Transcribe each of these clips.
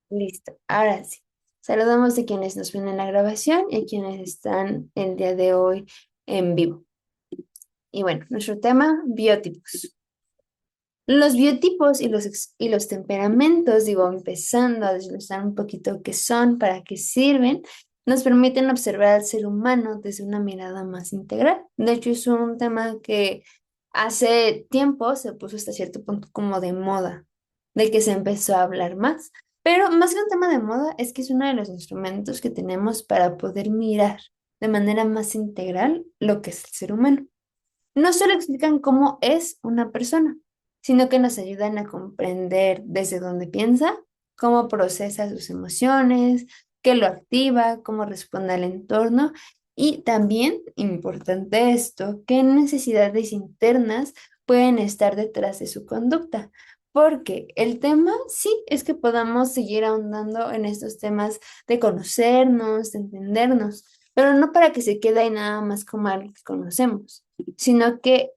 Listo, ahora sí. Saludamos a quienes nos ven en la grabación y a quienes están el día de hoy en vivo. Y bueno, nuestro tema, biotipos. Los biotipos y los temperamentos, digo, empezando a desglosar un poquito qué son, para qué sirven, nos permiten observar al ser humano desde una mirada más integral. De hecho, es un tema que hace tiempo se puso hasta cierto punto como de moda, de que se empezó a hablar más. Pero más que un tema de moda, es que es uno de los instrumentos que tenemos para poder mirar de manera más integral lo que es el ser humano. No solo explican cómo es una persona, sino que nos ayudan a comprender desde dónde piensa, cómo procesa sus emociones, qué lo activa, cómo responde al entorno y también, importante esto, qué necesidades internas pueden estar detrás de su conducta. Porque el tema sí es que podamos seguir ahondando en estos temas de conocernos, de entendernos, pero no para que se quede ahí nada más como algo que conocemos, sino que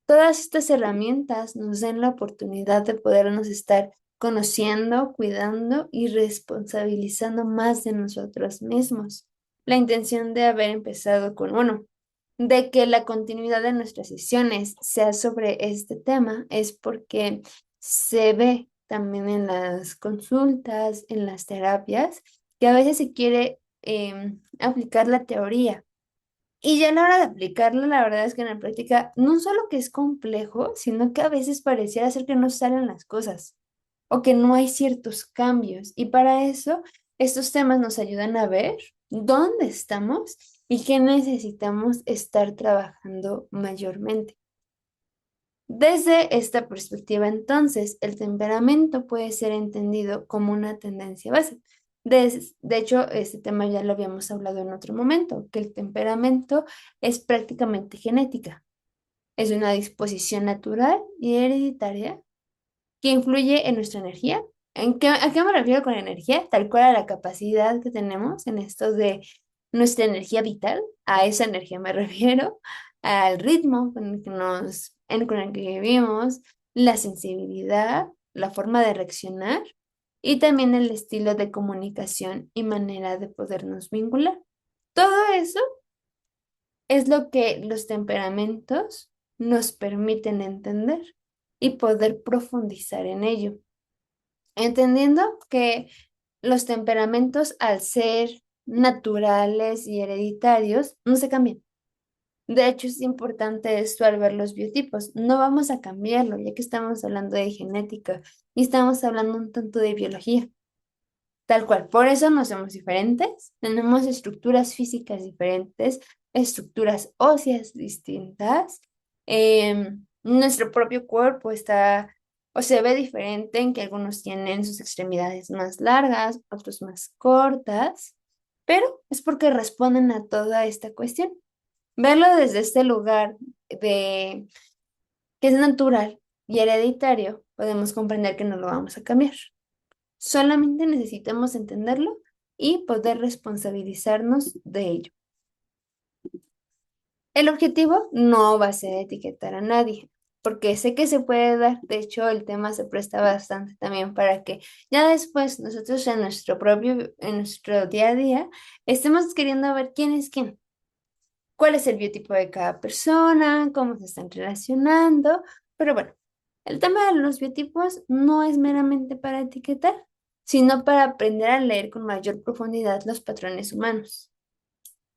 todas estas herramientas nos den la oportunidad de podernos estar conociendo, cuidando y responsabilizando más de nosotros mismos. La intención de haber empezado con, bueno, de que la continuidad de nuestras sesiones sea sobre este tema es porque se ve también en las consultas, en las terapias, que a veces se quiere aplicar la teoría y ya a la hora de aplicarlo, la verdad es que en la práctica no solo que es complejo, sino que a veces pareciera ser que no salen las cosas o que no hay ciertos cambios. Y para eso, estos temas nos ayudan a ver dónde estamos y qué necesitamos estar trabajando mayormente. Desde esta perspectiva, entonces, el temperamento puede ser entendido como una tendencia base. De hecho, este tema ya lo habíamos hablado en otro momento, que el temperamento es prácticamente genética. Es una disposición natural y hereditaria que influye en nuestra energía. ¿A qué me refiero con energía? Tal cual a la capacidad que tenemos en esto de nuestra energía vital. A esa energía me refiero, al ritmo con el que vivimos, la sensibilidad, la forma de reaccionar y también el estilo de comunicación y manera de podernos vincular. Todo eso es lo que los temperamentos nos permiten entender y poder profundizar en ello, entendiendo que los temperamentos, al ser naturales y hereditarios, no se cambian. De hecho, es importante esto al ver los biotipos. No vamos a cambiarlo, ya que estamos hablando de genética y estamos hablando un tanto de biología. Tal cual, por eso nos somos diferentes, tenemos estructuras físicas diferentes, estructuras óseas distintas, nuestro propio cuerpo está o se ve diferente en que algunos tienen sus extremidades más largas, otros más cortas, pero es porque responden a toda esta cuestión. Verlo desde este lugar de que es natural y hereditario, podemos comprender que no lo vamos a cambiar. Solamente necesitamos entenderlo y poder responsabilizarnos de ello. El objetivo no va a ser etiquetar a nadie, porque sé que se puede dar, de hecho el tema se presta bastante también para que ya después nosotros en nuestro día a día, estemos queriendo ver quién es quién, cuál es el biotipo de cada persona, cómo se están relacionando, pero bueno, el tema de los biotipos no es meramente para etiquetar, sino para aprender a leer con mayor profundidad los patrones humanos.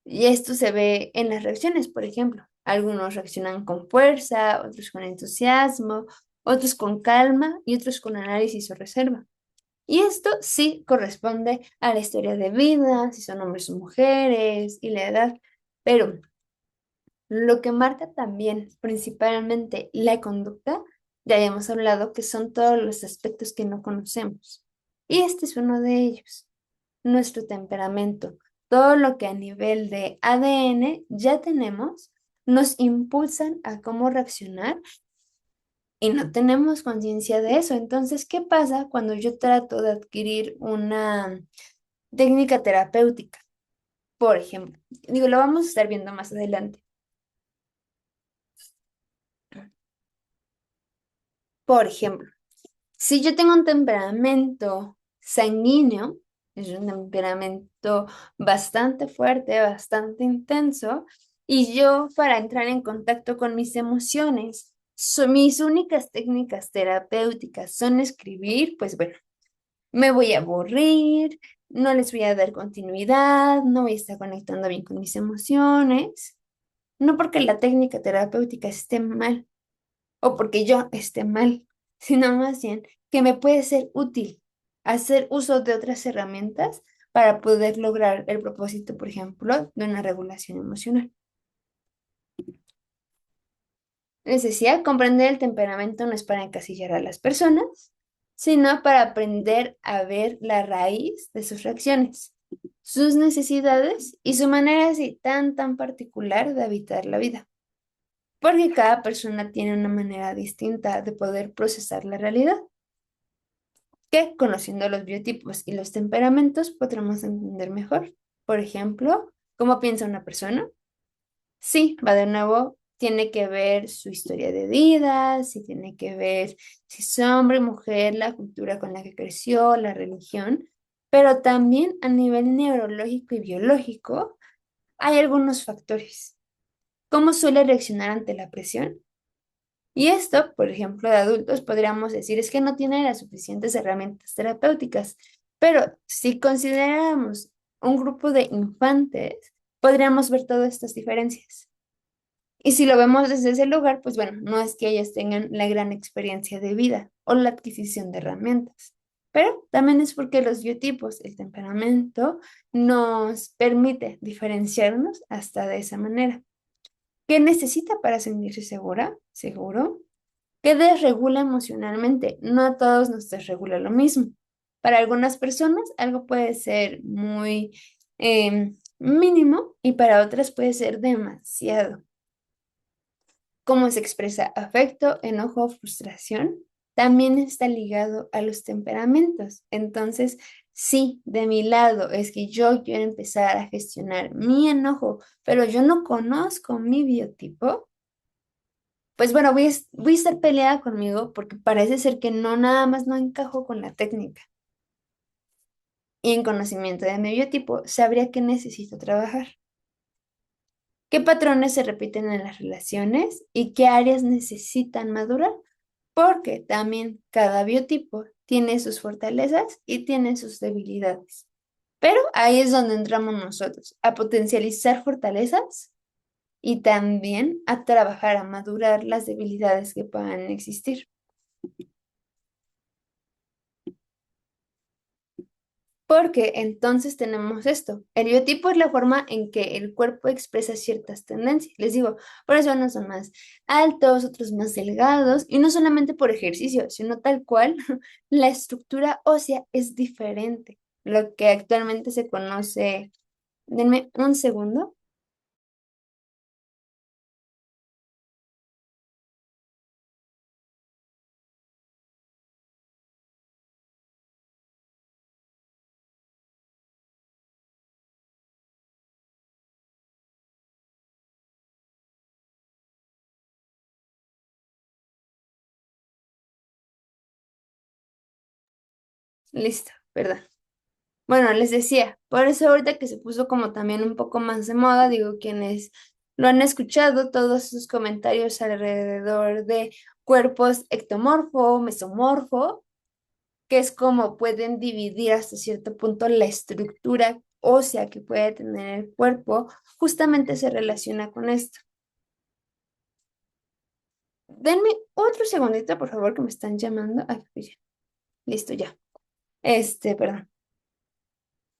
Y esto se ve en las reacciones, por ejemplo. Algunos reaccionan con fuerza, otros con entusiasmo, otros con calma y otros con análisis o reserva. Y esto sí corresponde a la historia de vida, si son hombres o mujeres y la edad. Pero lo que marca también principalmente la conducta, ya habíamos hablado que son todos los aspectos que no conocemos. Y este es uno de ellos, nuestro temperamento. Todo lo que a nivel de ADN ya tenemos nos impulsan a cómo reaccionar y no tenemos conciencia de eso. Entonces, ¿qué pasa cuando yo trato de adquirir una técnica terapéutica? Por ejemplo, digo, lo vamos a estar viendo más adelante. Por ejemplo, si yo tengo un temperamento sanguíneo, es un temperamento bastante fuerte, bastante intenso, y yo para entrar en contacto con mis emociones, mis únicas técnicas terapéuticas son escribir, pues bueno, me voy a aburrir, no les voy a dar continuidad, no voy a estar conectando bien con mis emociones, no porque la técnica terapéutica esté mal o porque yo esté mal, sino más bien que me puede ser útil hacer uso de otras herramientas para poder lograr el propósito, por ejemplo, de una regulación emocional. Les decía, comprender el temperamento no es para encasillar a las personas, sino para aprender a ver la raíz de sus reacciones, sus necesidades y su manera así tan particular de habitar la vida. Porque cada persona tiene una manera distinta de poder procesar la realidad, que conociendo los biotipos y los temperamentos podremos entender mejor. Por ejemplo, cómo piensa una persona. Sí, va de nuevo, tiene que ver su historia de vida, sí tiene que ver si es hombre, mujer, la cultura con la que creció, la religión, pero también a nivel neurológico y biológico hay algunos factores. ¿Cómo suele reaccionar ante la presión? Y esto, por ejemplo, de adultos podríamos decir es que no tiene las suficientes herramientas terapéuticas, pero si consideramos un grupo de infantes, podríamos ver todas estas diferencias. Y si lo vemos desde ese lugar, pues bueno, no es que ellos tengan la gran experiencia de vida o la adquisición de herramientas, pero también es porque los biotipos, el temperamento, nos permite diferenciarnos hasta de esa manera. ¿Qué necesita para sentirse segura? Seguro. ¿Qué desregula emocionalmente? No a todos nos desregula lo mismo. Para algunas personas algo puede ser muy mínimo y para otras puede ser demasiado. Cómo se expresa afecto, enojo, frustración, también está ligado a los temperamentos. Entonces, sí, de mi lado es que yo quiero empezar a gestionar mi enojo, pero yo no conozco mi biotipo, pues bueno, voy a estar peleada conmigo porque parece ser que no nada más no encajo con la técnica. Y en conocimiento de mi biotipo, sabría que necesito trabajar. ¿Qué patrones se repiten en las relaciones y qué áreas necesitan madurar? Porque también cada biotipo tiene sus fortalezas y tiene sus debilidades. Pero ahí es donde entramos nosotros, a potencializar fortalezas y también a trabajar, a madurar las debilidades que puedan existir. Porque entonces tenemos esto. El biotipo es la forma en que el cuerpo expresa ciertas tendencias. Les digo, por eso unos son más altos, otros más delgados, y no solamente por ejercicio, sino tal cual, la estructura ósea es diferente. Lo que actualmente se conoce, denme un segundo, listo, perdón. Bueno, les decía, por eso ahorita que se puso como también un poco más de moda, digo, quienes lo han escuchado, todos sus comentarios alrededor de cuerpos ectomorfo, mesomorfo, que es como pueden dividir hasta cierto punto la estructura ósea que puede tener el cuerpo, justamente se relaciona con esto. Denme otro segundito, por favor, que me están llamando. Ay, ya. Listo, ya. Perdón.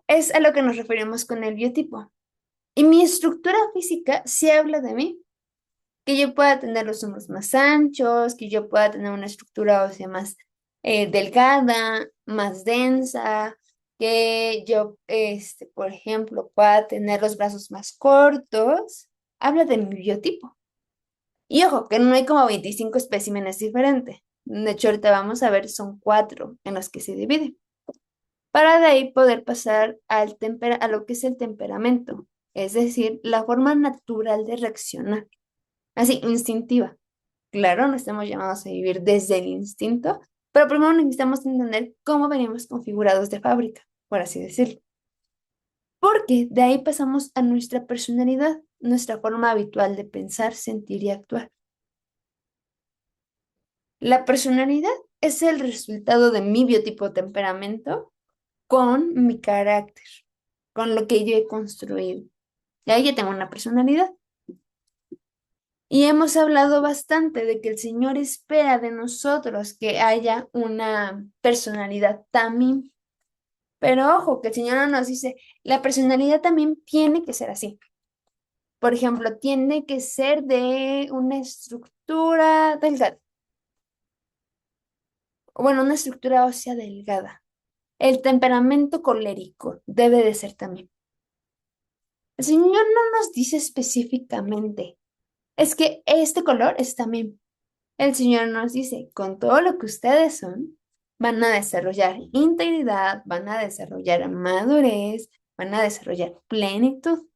Es a lo que nos referimos con el biotipo. Y mi estructura física sí habla de mí, que yo pueda tener los hombros más anchos, que yo pueda tener una estructura ósea más delgada, más densa, que yo, por ejemplo, pueda tener los brazos más cortos. Habla de mi biotipo. Y ojo, que no hay como 25 especímenes diferentes. De hecho, ahorita vamos a ver, son cuatro en los que se divide para de ahí poder pasar a lo que es el temperamento, es decir, la forma natural de reaccionar, así, instintiva. Claro, no estamos llamados a vivir desde el instinto, Pero primero necesitamos entender cómo venimos configurados de fábrica, por así decirlo. Porque de ahí pasamos a nuestra personalidad, nuestra forma habitual de pensar, sentir y actuar. La personalidad es el resultado de mi biotipo temperamento con mi carácter, con lo que yo he construido. Y ahí ya tengo una personalidad. Y hemos hablado bastante de que el Señor espera de nosotros que haya una personalidad también. Pero ojo, que el Señor no nos dice, la personalidad también tiene que ser así. Por ejemplo, tiene que ser de una estructura delgada. Bueno, una estructura ósea delgada. El temperamento colérico debe de ser también. El Señor no nos dice específicamente, es que este color es también. El Señor nos dice, con todo lo que ustedes son, van a desarrollar integridad, van a desarrollar madurez, van a desarrollar plenitud.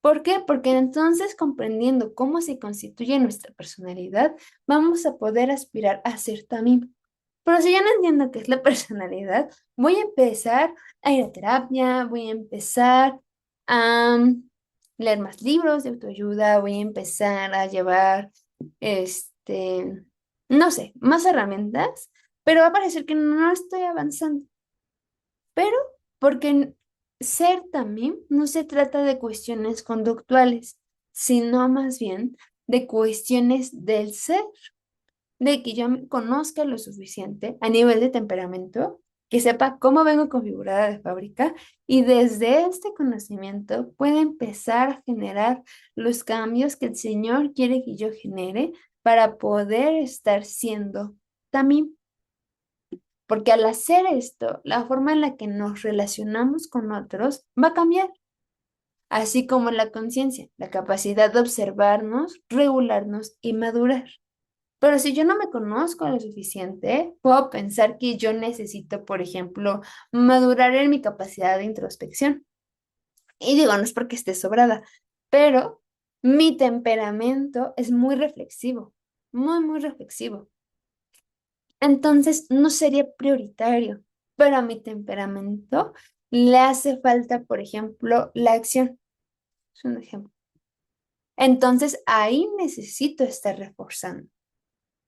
¿Por qué? Porque entonces comprendiendo cómo se constituye nuestra personalidad, vamos a poder aspirar a ser también. Pero si yo no entiendo qué es la personalidad, voy a empezar a ir a terapia, voy a empezar a leer más libros de autoayuda, voy a empezar a llevar, no sé, más herramientas, pero va a parecer que no estoy avanzando. Pero porque ser también no se trata de cuestiones conductuales, sino más bien de cuestiones del ser, de que yo me conozca lo suficiente a nivel de temperamento, que sepa cómo vengo configurada de fábrica y desde este conocimiento pueda empezar a generar los cambios que el Señor quiere que yo genere para poder estar siendo también. Porque al hacer esto, la forma en la que nos relacionamos con otros va a cambiar, así como la conciencia, la capacidad de observarnos, regularnos y madurar. Pero si yo no me conozco lo suficiente, puedo pensar que yo necesito, por ejemplo, madurar en mi capacidad de introspección. Y digo, no es porque esté sobrada, pero mi temperamento es muy reflexivo, muy reflexivo. Entonces no sería prioritario, pero a mi temperamento le hace falta, por ejemplo, la acción. Es un ejemplo. Entonces ahí necesito estar reforzando.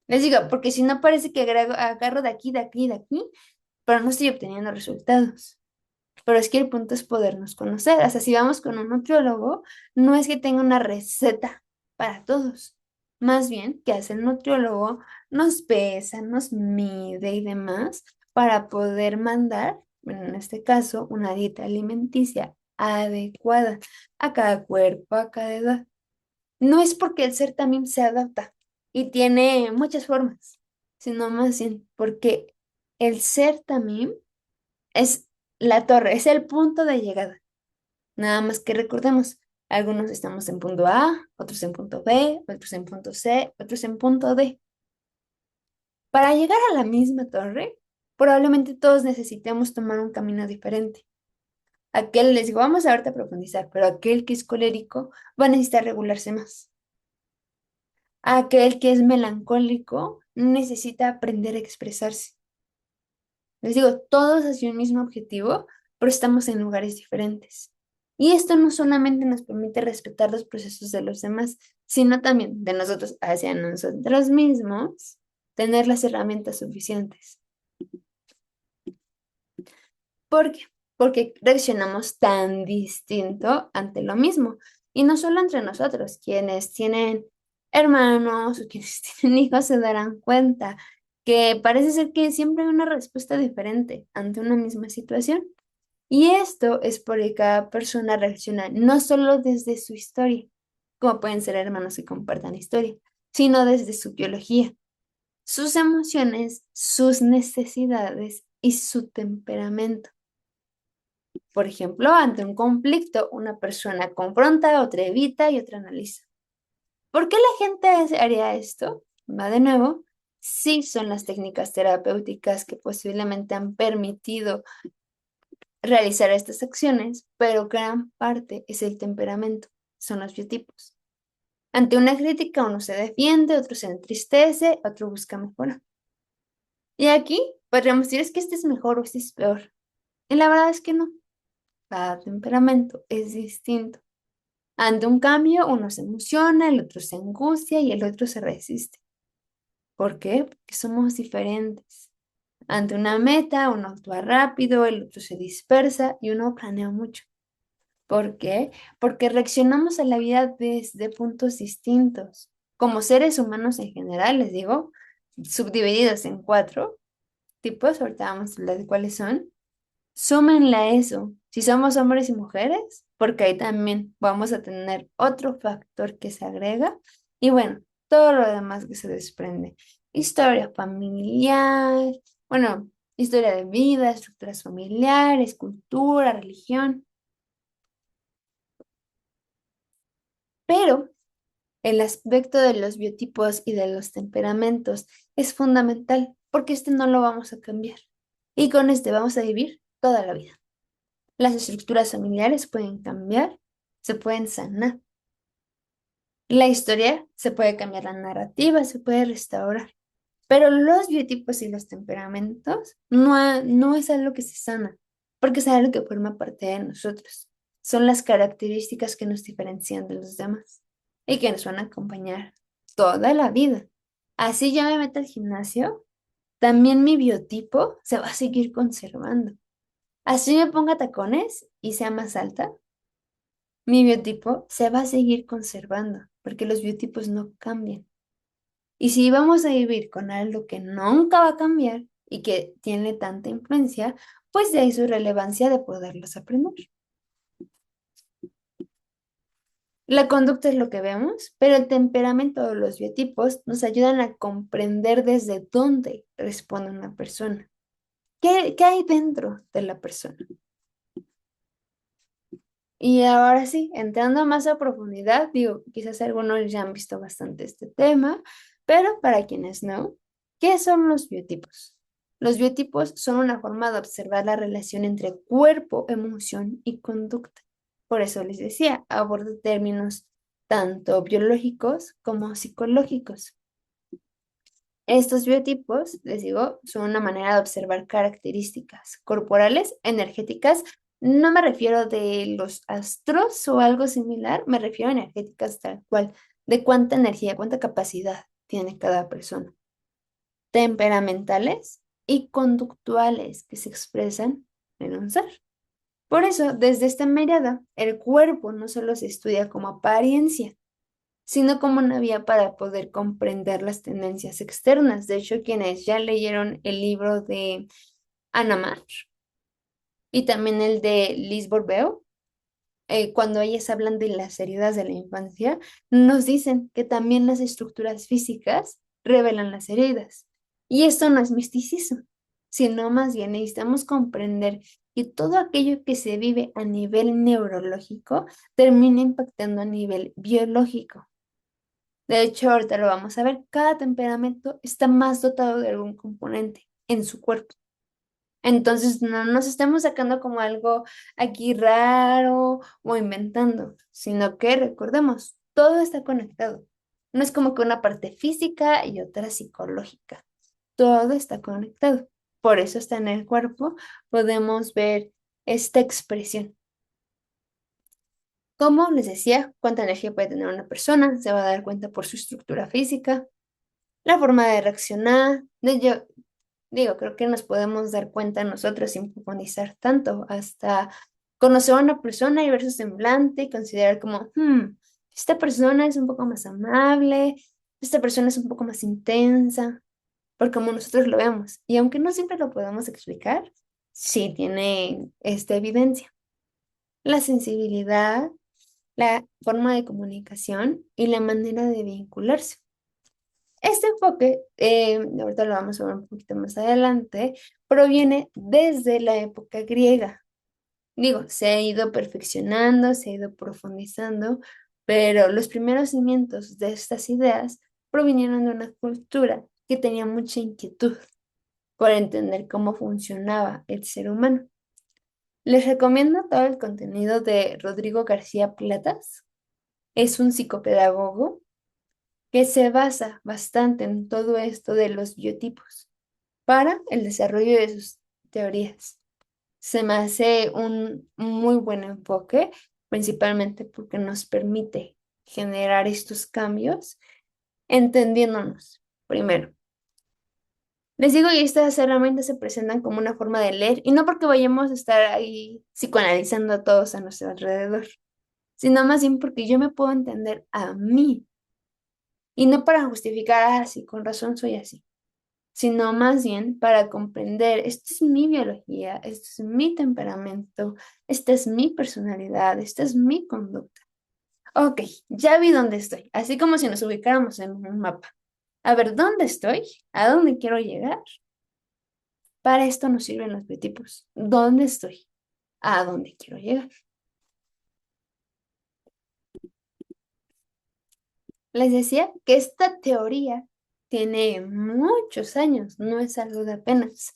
Les digo, porque si no parece que agarro de aquí, de aquí, de aquí, pero no estoy obteniendo resultados. Pero es que el punto es podernos conocer. O sea, si vamos con un nutriólogo, no es que tenga una receta para todos. Más bien, que hace el nutriólogo, nos pesa, nos mide y demás para poder mandar, bueno, en este caso, una dieta alimenticia adecuada a cada cuerpo, a cada edad. No es porque el ser también se adapta y tiene muchas formas, sino más bien porque el ser también es la torre, es el punto de llegada. Nada más que recordemos, algunos estamos en punto A, otros en punto B, otros en punto C, otros en punto D. Para llegar a la misma torre, probablemente todos necesitemos tomar un camino diferente. Aquel, les digo, vamos a ahorita a profundizar, pero aquel que es colérico va a necesitar regularse más. Aquel que es melancólico necesita aprender a expresarse. Les digo, todos hacia un mismo objetivo, pero estamos en lugares diferentes. Y esto no solamente nos permite respetar los procesos de los demás, sino también de nosotros hacia nosotros mismos, tener las herramientas suficientes. ¿Por qué? Porque reaccionamos tan distinto ante lo mismo. Y no solo entre nosotros, quienes tienen hermanos o quienes tienen hijos se darán cuenta que parece ser que siempre hay una respuesta diferente ante una misma situación. Y esto es porque cada persona reacciona no solo desde su historia, como pueden ser hermanos que compartan historia, sino desde su biología, sus emociones, sus necesidades y su temperamento. Por ejemplo, ante un conflicto, una persona confronta, otra evita y otra analiza. ¿Por qué la gente haría esto? Va de nuevo, sí son las técnicas terapéuticas que posiblemente han permitido realizar estas acciones, pero gran parte es el temperamento, son los biotipos. Ante una crítica, uno se defiende, otro se entristece, otro busca mejorar. Y aquí podríamos decir es que este es mejor o este es peor. Y la verdad es que no. Cada temperamento es distinto. Ante un cambio, uno se emociona, el otro se angustia y el otro se resiste. ¿Por qué? Porque somos diferentes. Ante una meta, uno actúa rápido, el otro se dispersa y uno planea mucho. ¿Por qué? Porque reaccionamos a la vida desde puntos distintos. Como seres humanos en general, les digo, subdivididos en cuatro tipos, ahorita vamos a hablar de cuáles son. Súmenle a eso, si somos hombres y mujeres, porque ahí también vamos a tener otro factor que se agrega. Y bueno, todo lo demás que se desprende. Historia familiar, bueno, historia de vida, estructuras familiares, cultura, religión. Pero el aspecto de los biotipos y de los temperamentos es fundamental, porque este no lo vamos a cambiar. Y con este vamos a vivir toda la vida. Las estructuras familiares pueden cambiar, se pueden sanar. La historia se puede cambiar, la narrativa se puede restaurar, pero los biotipos y los temperamentos no es algo que se sana, porque es algo que forma parte de nosotros. Son las características que nos diferencian de los demás y que nos van a acompañar toda la vida. Así yo me meto al gimnasio, también mi biotipo se va a seguir conservando. Así me ponga tacones y sea más alta, mi biotipo se va a seguir conservando, porque los biotipos no cambian. Y si vamos a vivir con algo que nunca va a cambiar y que tiene tanta influencia, pues de ahí su relevancia de poderlos aprender. La conducta es lo que vemos, pero el temperamento o los biotipos nos ayudan a comprender desde dónde responde una persona. ¿Qué hay dentro de la persona? Y ahora sí, entrando más a profundidad, digo, quizás algunos ya han visto bastante este tema, pero para quienes no, ¿qué son los biotipos? Los biotipos son una forma de observar la relación entre cuerpo, emoción y conducta. Por eso les decía, aborda términos tanto biológicos como psicológicos. Estos biotipos, les digo, son una manera de observar características corporales, energéticas. No me refiero de los astros o algo similar, me refiero a energéticas tal cual, de cuánta energía, cuánta capacidad tiene cada persona. Temperamentales y conductuales que se expresan en un ser. Por eso, desde esta mirada, el cuerpo no solo se estudia como apariencia, sino como una vía para poder comprender las tendencias externas. De hecho, quienes ya leyeron el libro de Anna Marsh y también el de Liz Borbeo, cuando ellas hablan de las heridas de la infancia, nos dicen que también las estructuras físicas revelan las heridas. Y esto no es misticismo, sino más bien necesitamos comprender que todo aquello que se vive a nivel neurológico termina impactando a nivel biológico. De hecho, ahorita lo vamos a ver, cada temperamento está más dotado de algún componente en su cuerpo. Entonces, no nos estamos sacando como algo aquí raro o inventando, sino que recordemos, todo está conectado. No es como que una parte física y otra psicológica. Todo está conectado. Por eso está en el cuerpo, podemos ver esta expresión. Como les decía, cuánta energía puede tener una persona, se va a dar cuenta por su estructura física, la forma de reaccionar. Yo digo, creo que nos podemos dar cuenta nosotros sin profundizar tanto, hasta conocer a una persona y ver su semblante y considerar como, esta persona es un poco más amable, esta persona es un poco más intensa, por como nosotros lo vemos. Y aunque no siempre lo podemos explicar, sí tiene esta evidencia. La sensibilidad, la forma de comunicación y la manera de vincularse. Este enfoque, ahorita lo vamos a ver un poquito más adelante, proviene desde la época griega. Digo, se ha ido perfeccionando, se ha ido profundizando, pero los primeros cimientos de estas ideas provinieron de una cultura que tenía mucha inquietud por entender cómo funcionaba el ser humano. Les recomiendo todo el contenido de Rodrigo García Platas. Es un psicopedagogo que se basa bastante en todo esto de los biotipos. para el desarrollo de sus teorías. Se me hace un muy buen enfoque, principalmente porque nos permite generar estos cambios entendiéndonos primero. Les digo, y estas herramientas se presentan como una forma de leer, y no porque vayamos a estar ahí psicoanalizando a todos a nuestro alrededor, sino más bien porque yo me puedo entender a mí, y no para justificar, ah, sí, con razón soy así, sino más bien para comprender, esta es mi biología, este es mi temperamento, esta es mi personalidad, esta es mi conducta. Ok, ya vi dónde estoy, así como si nos ubicáramos en un mapa. A ver, ¿dónde estoy? ¿A dónde quiero llegar? Para esto nos sirven los biotipos. ¿Dónde estoy? ¿A dónde quiero llegar? Les decía que esta teoría tiene muchos años, no es algo de apenas.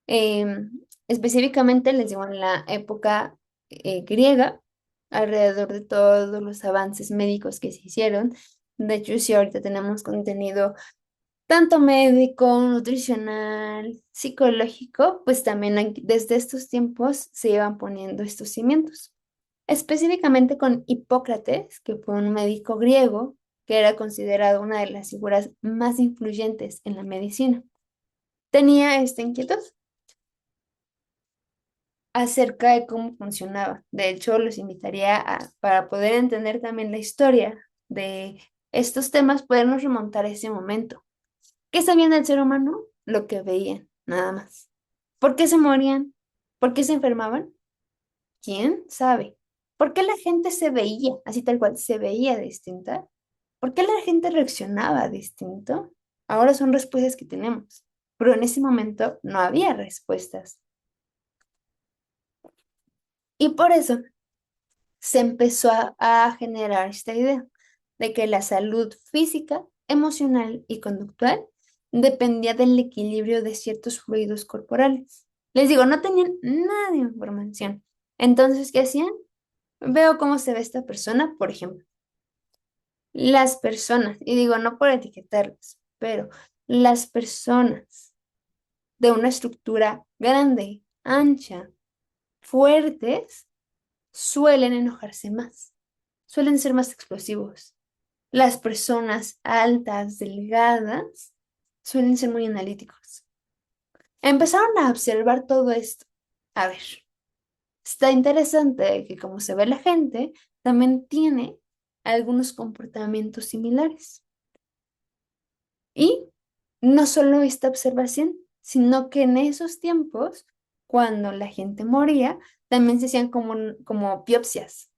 Em, Específicamente les digo en la época griega, alrededor de todos los avances médicos que se hicieron. De hecho, si ahorita tenemos contenido tanto médico, nutricional, psicológico, pues también desde estos tiempos se iban poniendo estos cimientos. Específicamente con Hipócrates, que fue un médico griego que era considerado una de las figuras más influyentes en la medicina. Tenía esta inquietud acerca de cómo funcionaba. De hecho, los invitaría para poder entender también la historia de estos temas, podernos remontar a ese momento. ¿Qué sabían del ser humano? Lo que veían, nada más. ¿Por qué se morían? ¿Por qué se enfermaban? ¿Quién sabe? ¿Por qué la gente se veía, así tal cual, se veía distinta? ¿Por qué la gente reaccionaba distinto? Ahora son respuestas que tenemos, pero en ese momento no había respuestas. Y por eso se empezó a generar esta idea de que la salud física, emocional y conductual dependía del equilibrio de ciertos fluidos corporales. Les digo, no tenían nada de información. Entonces, ¿qué hacían? Veo cómo se ve esta persona, por ejemplo. Las personas, y digo, no por etiquetarlas, pero las personas de una estructura grande, ancha, fuertes, suelen enojarse más, suelen ser más explosivos. Las personas altas, delgadas, suelen ser muy analíticos. Empezaron a observar todo esto. A ver, está interesante que como se ve la gente, también tiene algunos comportamientos similares. Y no solo esta observación, sino que en esos tiempos, cuando la gente moría, también se hacían como biopsias.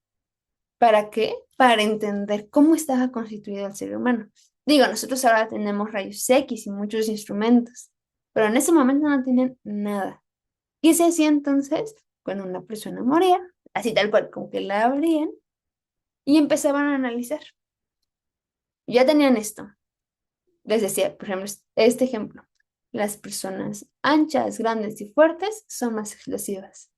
¿Para qué? Para entender cómo estaba constituido el ser humano. Digo, nosotros ahora tenemos rayos X y muchos instrumentos, pero en ese momento no tenían nada. ¿Qué se hacía entonces? Cuando una persona moría, así tal cual, como que la abrían y empezaban a analizar. Ya tenían esto. Les decía, por ejemplo, este ejemplo. Las personas anchas, grandes y fuertes son más explosivas.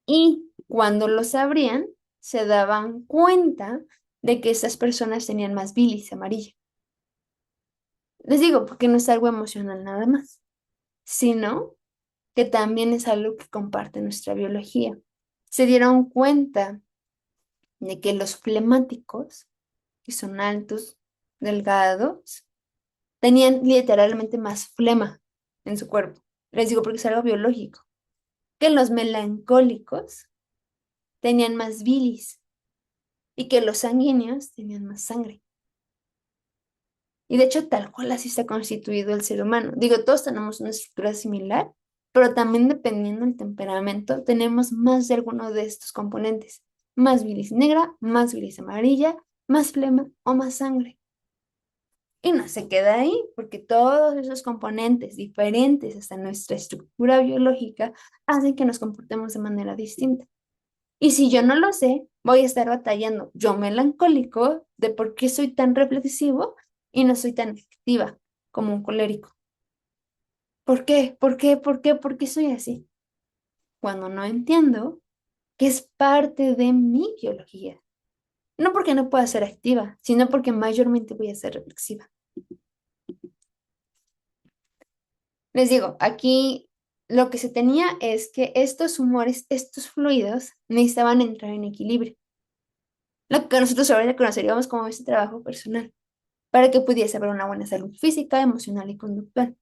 Y cuando los abrían, se daban cuenta de que esas personas tenían más bilis amarilla. Les digo, porque no es algo emocional nada más, sino que también es algo que comparte nuestra biología. Se dieron cuenta de que los flemáticos, que son altos, delgados, tenían literalmente más flema en su cuerpo. Les digo porque es algo biológico. Que los melancólicos tenían más bilis y que los sanguíneos tenían más sangre. Y de hecho, tal cual así está constituido el ser humano. Digo, todos tenemos una estructura similar, pero también dependiendo del temperamento, tenemos más de alguno de estos componentes. Más bilis negra, más bilis amarilla, más flema o más sangre. Y no se queda ahí, porque todos esos componentes diferentes hasta nuestra estructura biológica hacen que nos comportemos de manera distinta. Y si yo no lo sé, voy a estar batallando yo melancólico de por qué soy tan reflexivo y no soy tan activa como un colérico. ¿Por qué? ¿Por qué? ¿Por qué? ¿Por qué soy así? Cuando no entiendo que es parte de mi biología. No porque no pueda ser activa, sino porque mayormente voy a ser reflexiva. Les digo, aquí lo que se tenía es que estos humores, estos fluidos, necesitaban entrar en equilibrio. Lo que nosotros ahora conoceríamos como ese trabajo personal, para que pudiese haber una buena salud física, emocional y conductual.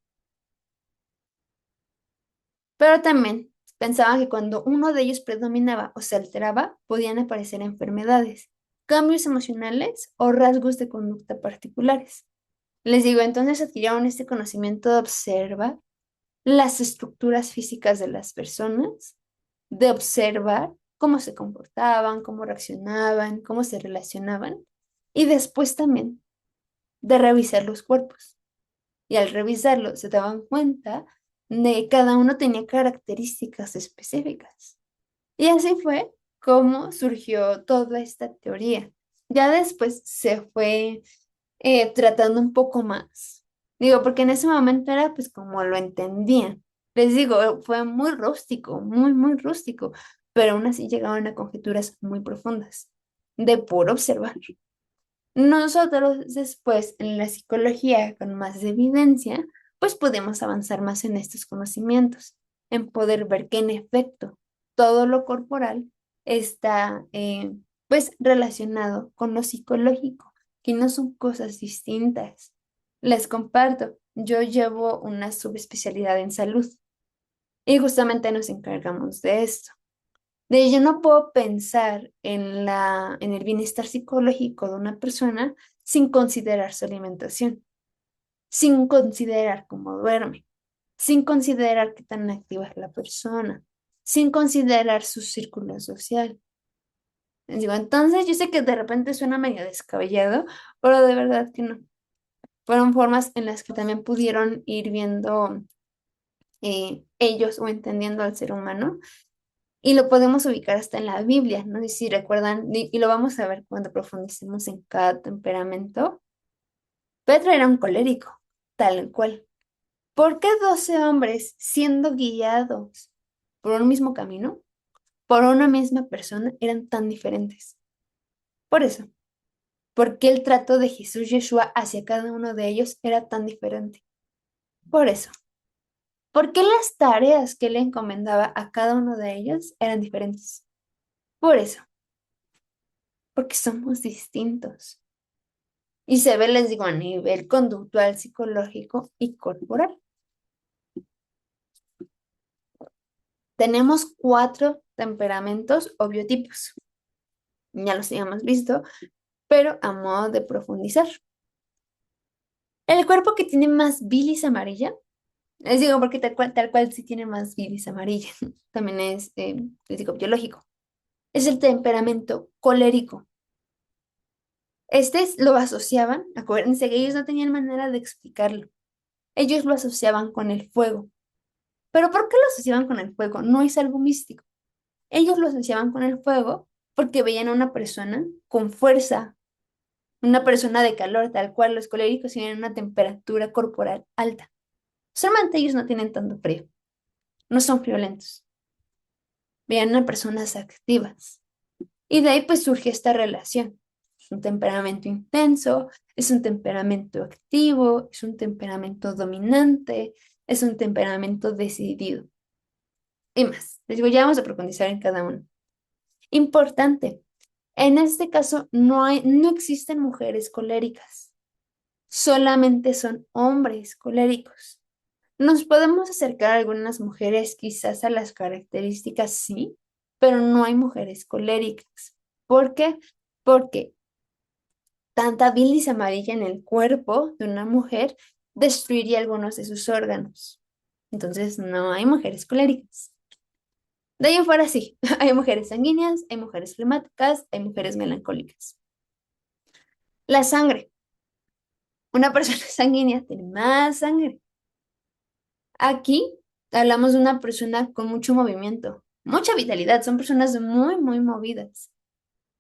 Pero también pensaban que cuando uno de ellos predominaba o se alteraba, podían aparecer enfermedades, cambios emocionales o rasgos de conducta particulares. Les digo, entonces adquirieron este conocimiento de observar las estructuras físicas de las personas, de observar cómo se comportaban, cómo reaccionaban, cómo se relacionaban, y después también de revisar los cuerpos. Y al revisarlo se daban cuenta de que cada uno tenía características específicas. Y así fue como surgió toda esta teoría. Ya después se fue tratando un poco más. Digo, porque en ese momento era pues como lo entendían. Les digo, fue muy rústico, muy, muy rústico, pero aún así llegaban a conjeturas muy profundas, de puro observar. Nosotros después en la psicología con más evidencia, pues podemos avanzar más en estos conocimientos, en poder ver que en efecto todo lo corporal está pues relacionado con lo psicológico, que no son cosas distintas. Les comparto, yo llevo una subespecialidad en salud y justamente nos encargamos de esto. De yo no puedo pensar en el bienestar psicológico de una persona sin considerar su alimentación, sin considerar cómo duerme, sin considerar qué tan activa es la persona, sin considerar su círculo social. Les digo, entonces yo sé que de repente suena medio descabellado, pero de verdad que no. Fueron formas en las que también pudieron ir viendo ellos o entendiendo al ser humano. Y lo podemos ubicar hasta en la Biblia, no sé si recuerdan, y lo vamos a ver cuando profundicemos en cada temperamento. Pedro era un colérico, tal cual. ¿Por qué 12 hombres siendo guiados por un mismo camino, por una misma persona, eran tan diferentes? Por eso, porque el trato de Jesús Yeshua hacia cada uno de ellos era tan diferente. Por eso, porque las tareas que le encomendaba a cada uno de ellos eran diferentes. Por eso, porque somos distintos. Y se ve, les digo, a nivel conductual, psicológico y corporal. Tenemos 4 temperamentos o biotipos. Ya los habíamos visto, pero a modo de profundizar. El cuerpo que tiene más bilis amarilla, les digo porque tal cual sí tiene más bilis amarilla, también es, les digo, biológico. Es el temperamento colérico. Lo asociaban, acuérdense que ellos no tenían manera de explicarlo. Ellos lo asociaban con el fuego. ¿Pero por qué lo asociaban con el fuego? No es algo místico. Ellos lo asociaban con el fuego porque veían a una persona con fuerza, una persona de calor, tal cual los coléricos tienen una temperatura corporal alta. Solamente ellos no tienen tanto frío, no son violentos. Veían a personas activas. Y de ahí pues surge esta relación. Es un temperamento intenso, es un temperamento activo, es un temperamento dominante, es un temperamento decidido. Y más. Les digo, ya vamos a profundizar en cada uno. Importante. En este caso, no existen mujeres coléricas, solamente son hombres coléricos. Nos podemos acercar a algunas mujeres quizás a las características, sí, pero no hay mujeres coléricas. ¿Por qué? Porque tanta bilis amarilla en el cuerpo de una mujer destruiría algunos de sus órganos. Entonces, no hay mujeres coléricas. De ahí en fuera sí, hay mujeres sanguíneas, hay mujeres flemáticas, hay mujeres melancólicas. La sangre. Una persona sanguínea tiene más sangre. Aquí hablamos de una persona con mucho movimiento, mucha vitalidad, son personas muy, muy movidas.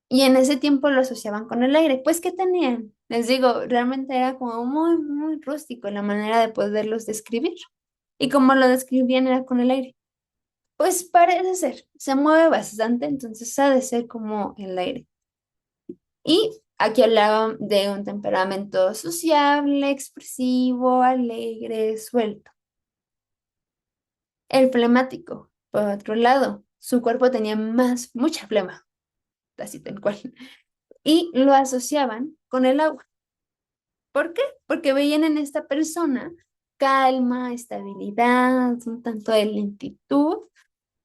Y en ese tiempo lo asociaban con el aire. Pues, ¿qué tenían? Les digo, realmente era como muy, muy rústico la manera de poderlos describir. Y como lo describían era con el aire. Pues parece ser, se mueve bastante, entonces ha de ser como el aire. Y aquí hablaba de un temperamento sociable, expresivo, alegre, suelto. El flemático, por otro lado, su cuerpo tenía mucha flema, así tal cual, y lo asociaban con el agua. ¿Por qué? Porque veían en esta persona calma, estabilidad, un tanto de lentitud,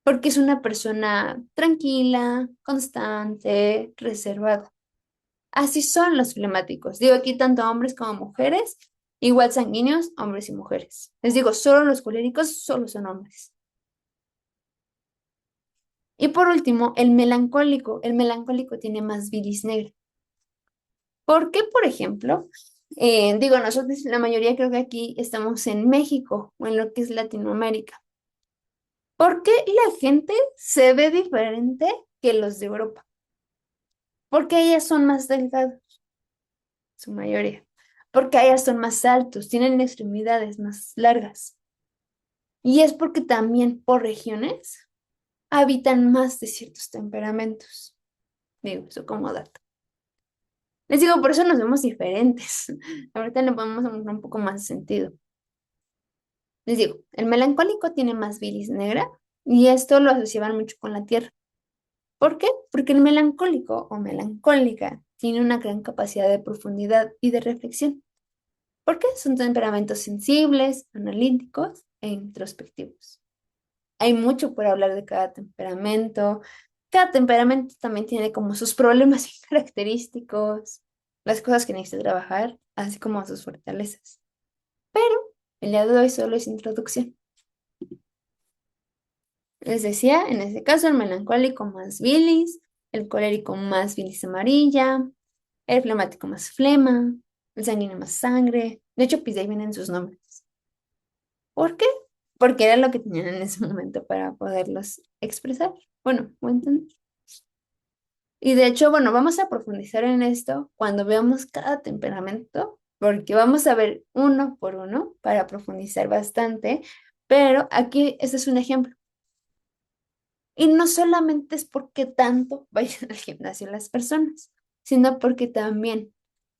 porque es una persona tranquila, constante, reservada. Así son los flemáticos. Digo aquí tanto hombres como mujeres, igual sanguíneos, hombres y mujeres. Les digo, solo los coléricos solo son hombres. Y por último, el melancólico. El melancólico tiene más bilis negra. ¿Por qué, por ejemplo? Digo, nosotros la mayoría creo que aquí estamos en México o en lo que es Latinoamérica. ¿Por qué la gente se ve diferente que los de Europa? Porque ellas son más delgados, su mayoría. Porque ellas son más altos, tienen extremidades más largas. Y es porque también por regiones habitan más de ciertos temperamentos. Digo, eso como dato. Les digo, por eso nos vemos diferentes. Ahorita le podemos dar un poco más de sentido. Les digo, el melancólico tiene más bilis negra y esto lo asociaban mucho con la tierra. ¿Por qué? Porque el melancólico o melancólica tiene una gran capacidad de profundidad y de reflexión. ¿Por qué? Son temperamentos sensibles, analíticos e introspectivos. Hay mucho por hablar de cada temperamento. Cada temperamento también tiene como sus problemas y característicos, las cosas que necesita trabajar, así como sus fortalezas. Pero el día de hoy solo es introducción. Les decía, en este caso, el melancólico más bilis, el colérico más bilis amarilla, el flemático más flema, el sanguíneo más sangre. De hecho, pues de ahí vienen sus nombres. ¿Por qué? Porque era lo que tenían en ese momento para poderlos expresar. Bueno, o entender. Y de hecho, bueno, vamos a profundizar en esto cuando veamos cada temperamento, porque vamos a ver uno por uno para profundizar bastante, pero aquí este es un ejemplo. Y no solamente es porque tanto vayan al gimnasio las personas, sino porque también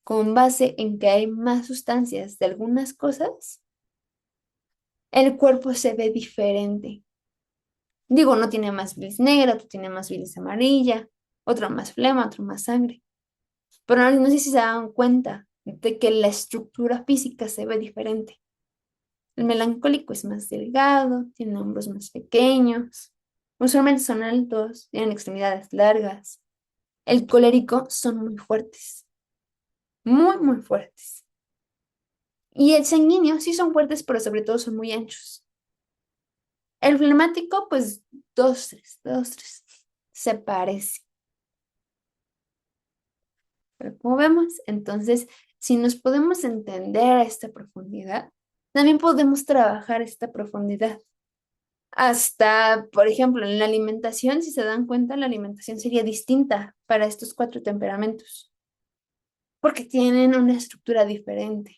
con base en que hay más sustancias de algunas cosas, el cuerpo se ve diferente. Digo, no tiene más bilis negra, otro tiene más bilis amarilla, otro más flema, otro más sangre. Pero no sé si se dan cuenta de que la estructura física se ve diferente. El melancólico es más delgado, tiene hombros más pequeños, usualmente son altos, tienen extremidades largas. El colérico son muy fuertes, muy, muy fuertes. Y el sanguíneo sí son fuertes, pero sobre todo son muy anchos. El flemático, pues dos, tres, se parece. Pero como vemos, entonces, si nos podemos entender a esta profundidad, también podemos trabajar esta profundidad. Hasta, por ejemplo, en la alimentación, si se dan cuenta, la alimentación sería distinta para estos cuatro temperamentos, porque tienen una estructura diferente.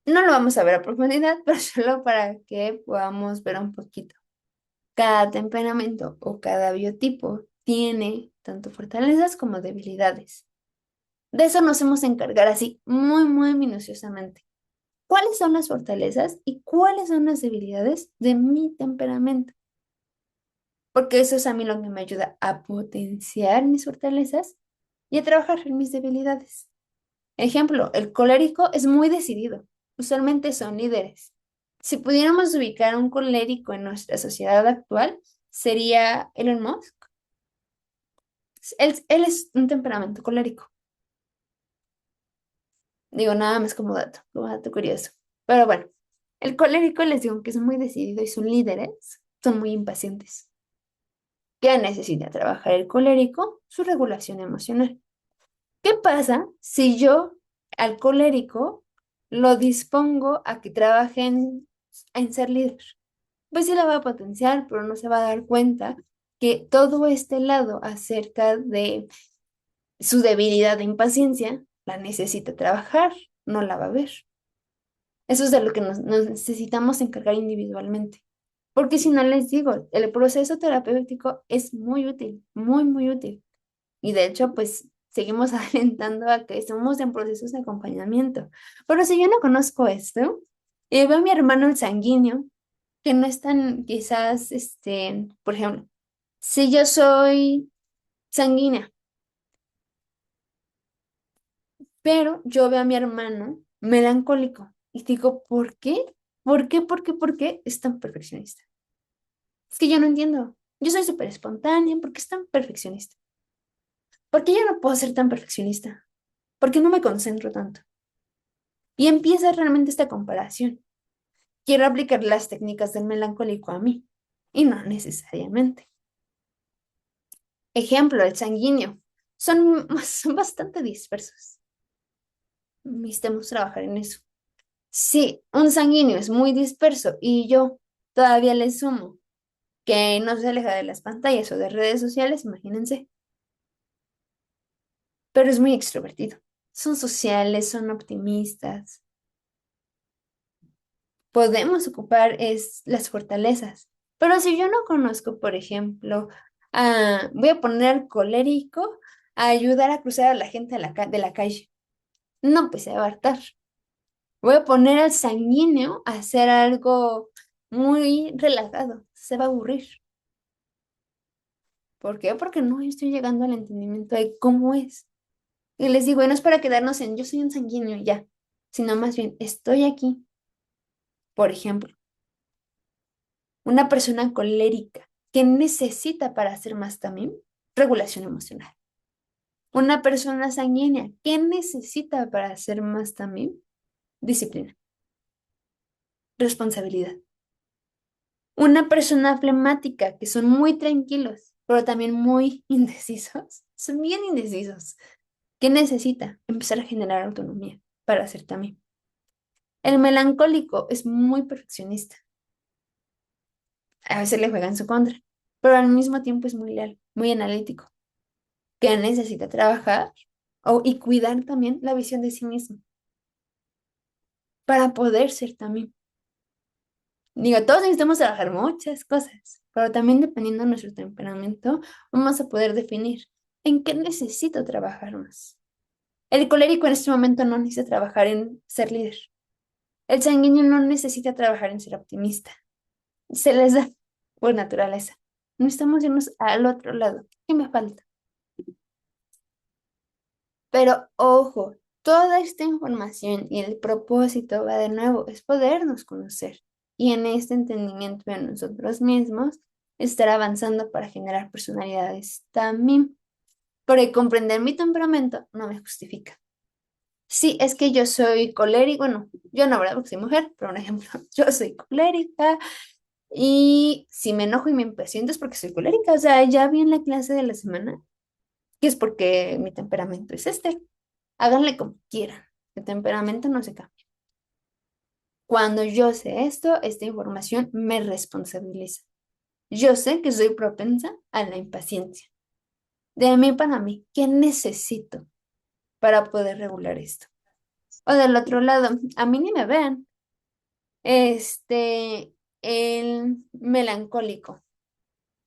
No lo vamos a ver a profundidad, pero solo para que podamos ver un poquito. Cada temperamento o cada biotipo tiene tanto fortalezas como debilidades. De eso nos hemos de encargar así muy, muy minuciosamente. ¿Cuáles son las fortalezas y cuáles son las debilidades de mi temperamento? Porque eso es a mí lo que me ayuda a potenciar mis fortalezas y a trabajar en mis debilidades. Ejemplo, el colérico es muy decidido. Usualmente son líderes. Si pudiéramos ubicar a un colérico en nuestra sociedad actual, sería Elon Musk. Él es un temperamento colérico. Digo, nada más como dato curioso. Pero bueno, el colérico les digo que es muy decidido y son líderes, son muy impacientes. ¿Qué necesita trabajar el colérico? Su regulación emocional. ¿Qué pasa si yo al colérico lo dispongo a que trabaje en ser líder? Pues sí la va a potenciar, pero no se va a dar cuenta que todo este lado acerca de su debilidad de impaciencia la necesita trabajar, no la va a ver. Eso es de lo que nos necesitamos encargar individualmente. Porque si no les digo, el proceso terapéutico es muy útil, muy, muy útil. Y de hecho, pues seguimos alentando a que estemos en procesos de acompañamiento. Pero si yo no conozco esto, Y veo a mi hermano el sanguíneo, que no es tan, quizás, por ejemplo, si yo soy sanguínea, pero yo veo a mi hermano melancólico y digo, ¿por qué? ¿Por qué? ¿Por qué? ¿Por qué es tan perfeccionista? Es que yo no entiendo. Yo soy súper espontánea, ¿por qué es tan perfeccionista? ¿Por qué yo no puedo ser tan perfeccionista? ¿Por qué no me concentro tanto? Y empieza realmente esta comparación. Quiero aplicar las técnicas del melancólico a mí y no necesariamente. Ejemplo, el sanguíneo. Son bastante dispersos. Necesitamos trabajar en eso. Si un sanguíneo es muy disperso y yo todavía le sumo que no se aleja de las pantallas o de redes sociales, imagínense, pero es muy extrovertido. Son sociales, son optimistas. Podemos ocupar las fortalezas. Pero si yo no conozco, por ejemplo, voy a poner colérico a ayudar a cruzar a la gente de la calle. No, pues se va a hartar. Voy a poner al sanguíneo a hacer algo muy relajado. Se va a aburrir. ¿Por qué? Porque no estoy llegando al entendimiento de cómo es. Y les digo, y no es para quedarnos en yo soy un sanguíneo y ya, sino más bien estoy aquí. Por ejemplo, una persona colérica que necesita para hacer más también regulación emocional. Una persona sanguínea que necesita para hacer más también disciplina, responsabilidad. Una persona flemática que son muy tranquilos, pero también muy indecisos, son bien indecisos. ¿Qué necesita? Empezar a generar autonomía para hacer también. El melancólico es muy perfeccionista. A veces le juega en su contra, pero al mismo tiempo es muy leal, muy analítico, que necesita trabajar y cuidar también la visión de sí mismo para poder ser también. Digo, todos necesitamos trabajar muchas cosas, pero también dependiendo de nuestro temperamento, vamos a poder definir en qué necesito trabajar más. El colérico en este momento no necesita trabajar en ser líder. El sanguíneo no necesita trabajar en ser optimista. Se les da por naturaleza. No estamos irnos al otro lado. ¿Qué me falta? Pero ojo, toda esta información y el propósito va de nuevo, es podernos conocer y en este entendimiento de nosotros mismos estar avanzando para generar personalidades también. Porque comprender mi temperamento no me justifica. Sí, es que yo soy colérica, bueno, yo no, ¿verdad? Porque soy mujer, pero un ejemplo, yo soy colérica y si me enojo y me impaciento es porque soy colérica, o sea, ya vi en la clase de la semana que es porque mi temperamento es este. Háganle como quieran. El temperamento no se cambia. Cuando yo sé esto, esta información me responsabiliza. Yo sé que soy propensa a la impaciencia. De mí para mí, ¿qué necesito para poder regular esto? O del otro lado, a mí ni me vean. Este, el melancólico,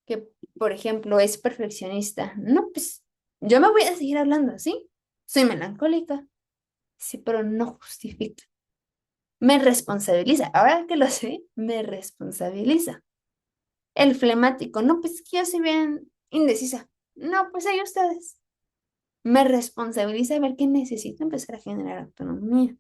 que por ejemplo es perfeccionista. No, pues yo me voy a seguir hablando así. Soy melancólica. Sí, pero no justifica. Me responsabiliza. Ahora que lo sé, me responsabiliza. El flemático, no, pues que yo soy bien indecisa. No, pues ahí ustedes. Me responsabiliza ver que necesito empezar a generar autonomía.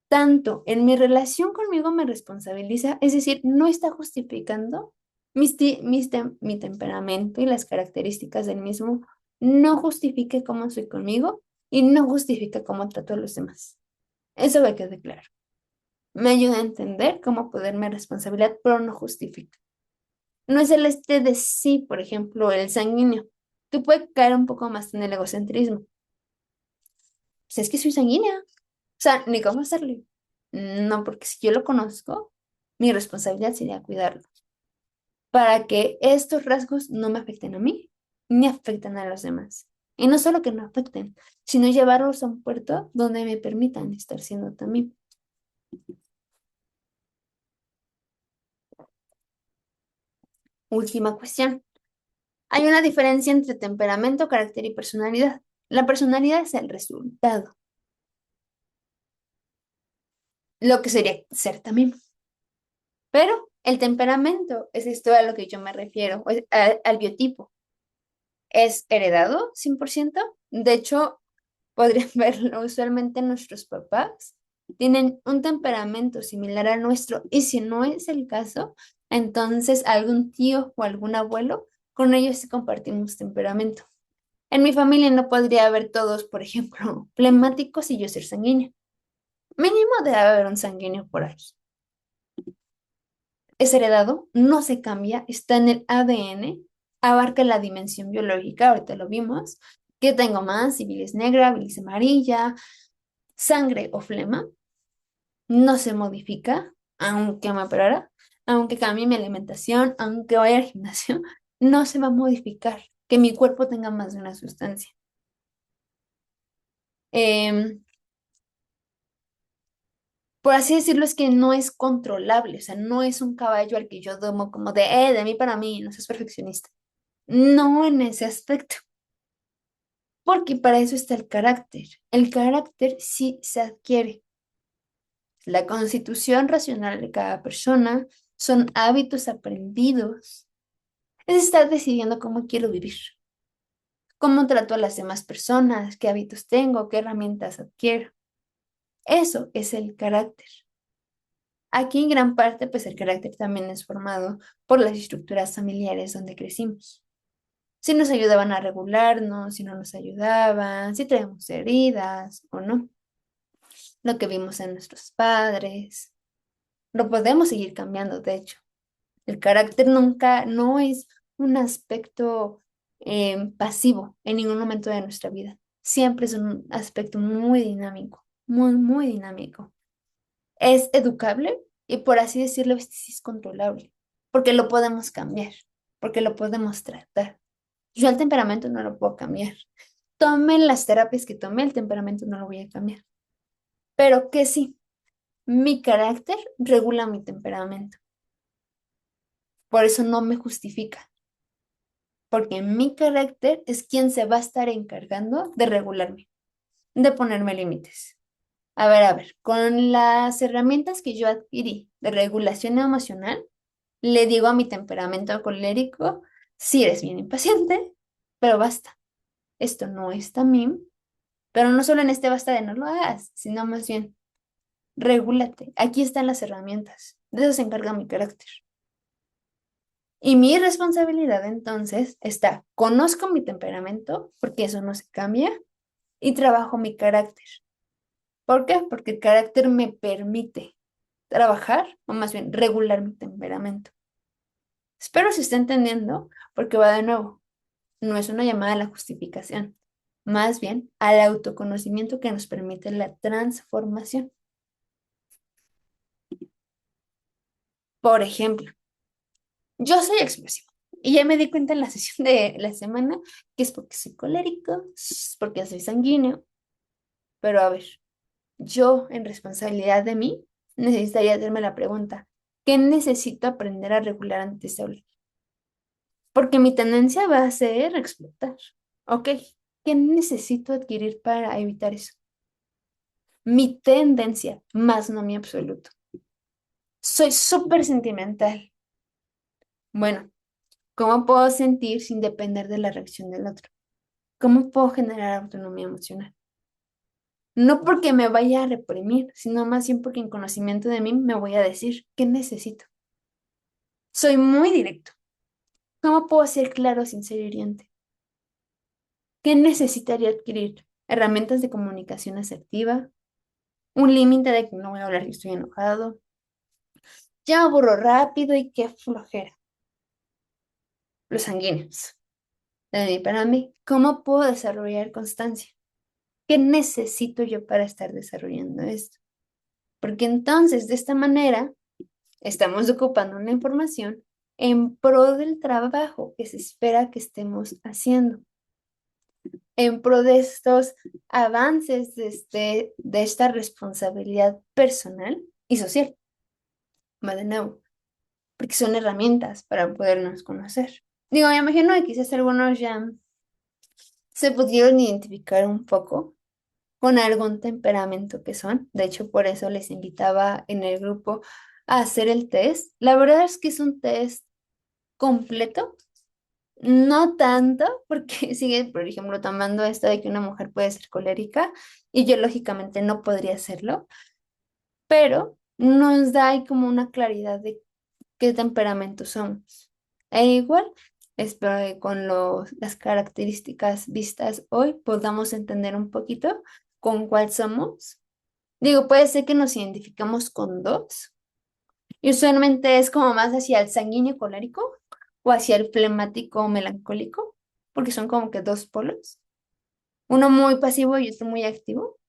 Tanto en mi relación conmigo me responsabiliza, es decir, no está justificando mi temperamento y las características del mismo, no justifica cómo soy conmigo y no justifica cómo trato a los demás. Eso me quede claro. Me ayuda a entender cómo poderme responsabilidad, pero no justifica. No es el de sí, por ejemplo, el sanguíneo, que puede caer un poco más en el egocentrismo. Pues es que soy sanguínea. O sea, ni cómo hacerlo. No, porque si yo lo conozco, mi responsabilidad sería cuidarlo. Para que estos rasgos no me afecten a mí, ni afecten a los demás. Y no solo que no afecten, sino llevarlos a un puerto donde me permitan estar siendo también. Última cuestión. Hay una diferencia entre temperamento, carácter y personalidad. La personalidad es el resultado. lo que sería ser también. Pero el temperamento es esto a lo que yo me refiero, al biotipo. ¿Es heredado 100%? De hecho, podrían verlo usualmente nuestros papás. Tienen un temperamento similar al nuestro y si no es el caso, entonces algún tío o algún abuelo, con ellos sí compartimos temperamento. En mi familia no podría haber todos, por ejemplo, flemáticos y yo ser sanguíneo. Mínimo debe haber un sanguíneo por ahí. Es heredado, no se cambia, está en el ADN, abarca la dimensión biológica, ahorita lo vimos, que tengo más, si bilis negra, bilis amarilla, sangre o flema, no se modifica, aunque me operara, aunque cambie mi alimentación, aunque vaya al gimnasio, no se va a modificar, que mi cuerpo tenga más de una sustancia. Em, por así decirlo, es que no es controlable, o sea, no es un caballo al que yo domo como de mí para mí, no seas perfeccionista. No en ese aspecto, porque para eso está el carácter. El carácter sí se adquiere. La constitución racional de cada persona son hábitos aprendidos. Es estar decidiendo cómo quiero vivir, cómo trato a las demás personas, qué hábitos tengo, qué herramientas adquiero. Eso es el carácter. Aquí en gran parte, pues el carácter también es formado por las estructuras familiares donde crecimos. Si nos ayudaban a regularnos, si no nos ayudaban, si traemos heridas o no, lo que vimos en nuestros padres. Lo podemos seguir cambiando, de hecho. El carácter nunca, no es un aspecto pasivo en ningún momento de nuestra vida. Siempre es un aspecto muy dinámico, muy, muy dinámico. Es educable y por así decirlo, este sí es controlable, porque lo podemos cambiar, porque lo podemos tratar. Yo el temperamento no lo puedo cambiar. Tome las terapias que tome, el temperamento no lo voy a cambiar. Pero que sí, mi carácter regula mi temperamento. Por eso no me justifica, porque mi carácter es quien se va a estar encargando de regularme, de ponerme límites. A ver, con las herramientas que yo adquirí de regulación emocional, le digo a mi temperamento colérico, si eres bien impaciente, pero basta, esto no es también, pero no solo en este basta de no lo hagas, sino más bien, regúlate, aquí están las herramientas, de eso se encarga mi carácter. Y mi responsabilidad entonces está, conozco mi temperamento, porque eso no se cambia, y trabajo mi carácter. ¿Por qué? Porque el carácter me permite trabajar, o más bien regular mi temperamento. Espero se esté entendiendo, porque va de nuevo, no es una llamada a la justificación, más bien al autoconocimiento que nos permite la transformación. Por ejemplo, yo soy explosivo. Y ya me di cuenta en la sesión de la semana que es porque soy colérico, es porque soy sanguíneo. Pero a ver, yo en responsabilidad de mí necesitaría hacerme la pregunta, ¿qué necesito aprender a regular antes de hablar? Porque mi tendencia va a ser explotar. Ok, ¿qué necesito adquirir para evitar eso? Mi tendencia, más no mi absoluto. Soy súper sentimental. Bueno, ¿cómo puedo sentir sin depender de la reacción del otro? ¿Cómo puedo generar autonomía emocional? No porque me vaya a reprimir, sino más bien porque en conocimiento de mí me voy a decir qué necesito. Soy muy directo. ¿Cómo puedo ser claro sin ser hiriente? ¿Qué necesitaría adquirir? Herramientas de comunicación asertiva, un límite de que no voy a hablar si estoy enojado. Ya aburro rápido y qué flojera. Los sanguíneos. Para mí, ¿cómo puedo desarrollar constancia? ¿Qué necesito yo para estar desarrollando esto? Porque entonces, de esta manera, estamos ocupando una información en pro del trabajo que se espera que estemos haciendo, en pro de estos avances de esta responsabilidad personal y social. Va de nuevo, porque son herramientas para podernos conocer. Digo, me imagino que quizás algunos ya se pudieron identificar un poco, con algún temperamento que son. De hecho, por eso les invitaba en el grupo a hacer el test. La verdad es que es un test completo, no tanto, porque sigue, por ejemplo, tomando esto de que una mujer puede ser colérica y yo lógicamente no podría hacerlo, pero nos da ahí como una claridad de qué temperamento somos. E igual, espero que con las características vistas hoy podamos entender un poquito con cuál somos. Digo, puede ser que nos identificamos con dos, y usualmente es como más hacia el sanguíneo colérico o hacia el flemático melancólico, porque son como que dos polos, uno muy pasivo y otro muy activo,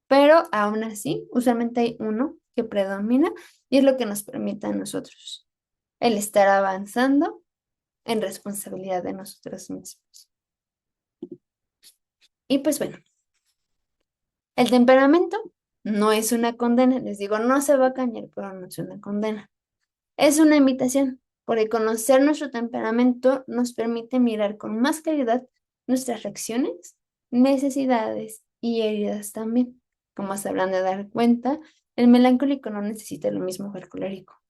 pero aún así, usualmente hay uno que predomina y es lo que nos permite a nosotros el estar avanzando en responsabilidad de nosotros mismos. Y pues bueno, el temperamento no es una condena, les digo, no se va a cañar, pero no es una condena. Es una invitación, porque conocer nuestro temperamento nos permite mirar con más claridad nuestras reacciones, necesidades y heridas también. Como se habrán de dar cuenta, el melancólico no necesita lo mismo que el colérico.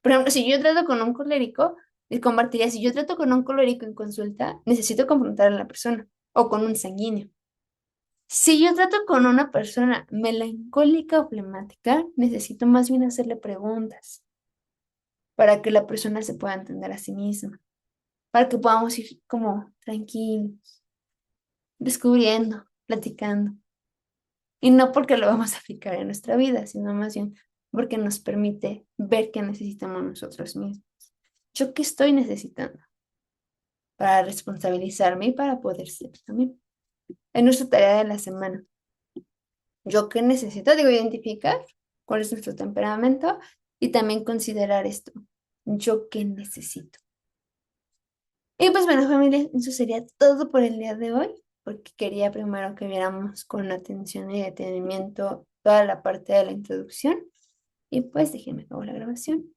Por ejemplo, si yo trato con un colérico, les compartiría, si yo trato con un colérico en consulta, necesito confrontar a la persona o con un sanguíneo. Si yo trato con una persona melancólica o flemática, necesito más bien hacerle preguntas para que la persona se pueda entender a sí misma, para que podamos ir como tranquilos, descubriendo, platicando. Y no porque lo vamos a aplicar en nuestra vida, sino más bien porque nos permite ver qué necesitamos nosotros mismos. ¿Yo qué estoy necesitando? Para responsabilizarme y para poder ser también. Es nuestra tarea de la semana. ¿Yo qué necesito? Digo, identificar cuál es nuestro temperamento y también considerar esto. ¿Yo qué necesito? Y pues bueno, familia, eso sería todo por el día de hoy, porque quería primero que viéramos con atención y detenimiento toda la parte de la introducción. Y pues déjenme acabo la grabación.